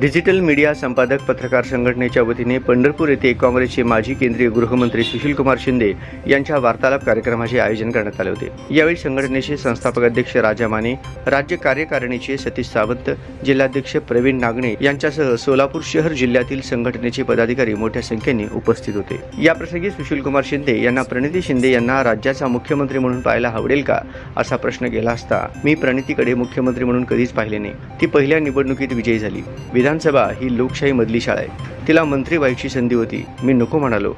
Digital media संपादक पत्रकार संघटनेच्या वतीने पंढरपूर येथे काँग्रेसचे माजी केंद्रीय गृहमंत्री सुशीलकुमार शिंदे यांच्या वार्तालाप कार्यक्रमाचे आयोजन करण्यात आले होते। यावेळी संघटनेचे संस्थापक अध्यक्ष राजा माने, राज्य कार्यकारिणीचे सतीश सावंत, जिल्हाध्यक्ष प्रवीण नागणे यांच्यासह सोलापूर शहर जिल्ह्यातील संघटनेचे पदाधिकारी मोठ्या संख्येने उपस्थित होते। याप्रसंगी सुशीलकुमार शिंदे यांना प्रणिती शिंदे यांना राज्याचा मुख्यमंत्री म्हणून पाहायला आवडेल का असा प्रश्न केला असता मी प्रणितीकडे मुख्यमंत्री म्हणून कधीच पाहिले नाही। ती पहिल्या निवडणुकीत विजयी झाली। विधानसभा ही लोकशाही मधली शाळा आहे। तिला मंत्री व्हायची संधी होती, मी नको म्हणालो।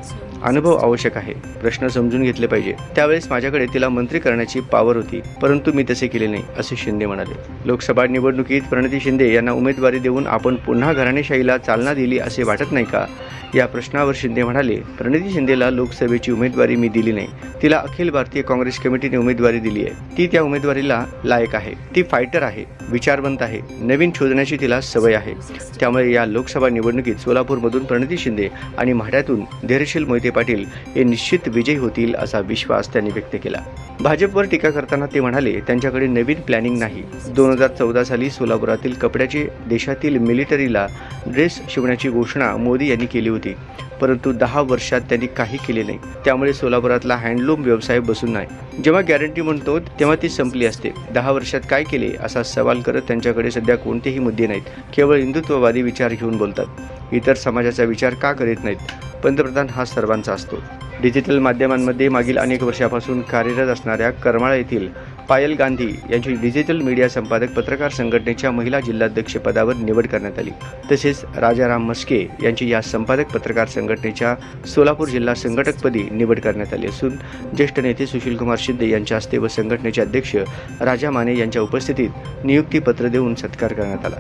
अनुभव आवश्यक आहे, प्रश्न समजून घेतले पाहिजे। त्यावेळेस माझ्याकडे तिला मंत्री करण्याची पावर होती, परंतु मी तसे केले नाही असे शिंदे म्हणाले। लोकसभा निवडणुकीत प्रणिती शिंदे यांना उमेदवारी देऊन आपण पुन्हा घराणेशाहीला चालना दिली असे वाटत नाही का? या प्रश्नावर शिंदे म्हणाले, प्रणिती शिंदेला लोकसभेची उमेदवारी मी दिली नाही, तिला अखिल भारतीय काँग्रेस कमिटीने उमेदवारी दिली आहे। ती त्या उमेदवारीला लायक आहे, ती फायटर आहे, विचारवंत आहे, नवीन शोधण्याची तिला सवय आहे। त्यामुळे या लोकसभा निवडणुकीत सोलापूरमधून प्रणिती शिंदे आणि माढ्यातून धैर्यशील मोहिते पाटील हे निश्चित विजयी होतील असा विश्वास त्यांनी व्यक्त केला। भाजपवर टीका करताना ते म्हणाले, त्यांच्याकडे नवीन प्लॅनिंग नाही। 2014 साली सोलापुरातील कपड्याचे देशातील मिलिटरीला ड्रेस शिवण्याची घोषणा मोदी यांनी केली होती, परंतु 10 वर्षात त्यांनी काही केले नाही। त्यामुळे सोलापुरातला हँडलूम व्यवसाय बसून नाही। जेव्हा गॅरंटी म्हणतो तेव्हा ती संपली असते। 10 वर्षात काय केले असा सवाल करत त्यांच्याकडे सध्या कोणतेही मुद्दे नाहीत, केवळ हिंदुत्ववादी विचार घेऊन बोलतात। इतर समाजाचा विचार का करीत नाहीत? पंतप्रधान हा सर्वांचा असतो। डिजिटल माध्यमांमध्ये मागील अनेक वर्षापासून कार्यरत असणाऱ्या करमाळा येथील पायल गांधी यांची डिजिटल मीडिया संपादक पत्रकार संघटनेच्या महिला जिल्हाध्यक्ष पदावर निवड करण्यात आली। तसेच राजाराम मस्के यांची या संपादक पत्रकार संघटनेच्या सोलापूर जिल्हा संघटकपदी निवड करण्यात आली असून ज्येष्ठ नेते सुशीलकुमार शिंदे यांच्या हस्ते व संघटनेचे अध्यक्ष राजा माने यांच्या उपस्थितीत नियुक्ती पत्र देऊन सत्कार करण्यात आला।